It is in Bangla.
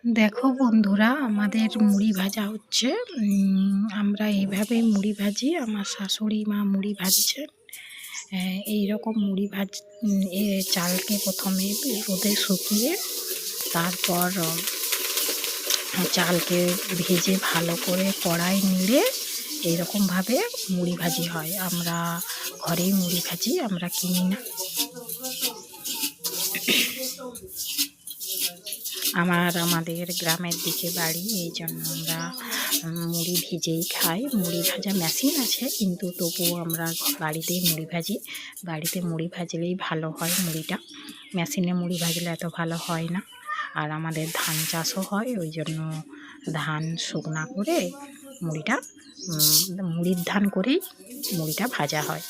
দেখো বন্ধুরা, আমাদের মুড়ি ভাজা হচ্ছে। আমরা এইভাবেই মুড়ি ভাজি। আমার শাশুড়ি মা মুড়ি ভাজছেন। এইরকম মুড়ি এ চালকে প্রথমে রোদে শুকিয়ে তারপর চালকে ভেজে ভালো করে কড়াই নেড়ে এইরকমভাবে মুড়ি ভাজি হয়। আমরা ঘরেই মুড়ি ভাজি, আমরা কিনি না। আমাদের গ্রামের দিকে বাড়ি, এই জন্য আমরা মুড়ি ভেজেই খাই। মুড়ি ভাজা মেশিন আছে, কিন্তু তবুও আমরা বাড়িতেই মুড়ি ভাজি। বাড়িতে মুড়ি ভাজলেই ভালো হয় মুড়িটা, মেশিনে মুড়ি ভাজলে এত ভালো হয় না। আর আমাদের ধান চাষও হয়, ওই জন্য ধান শুকনা করে মুড়ির ধান করেই মুড়িটা ভাজা হয়।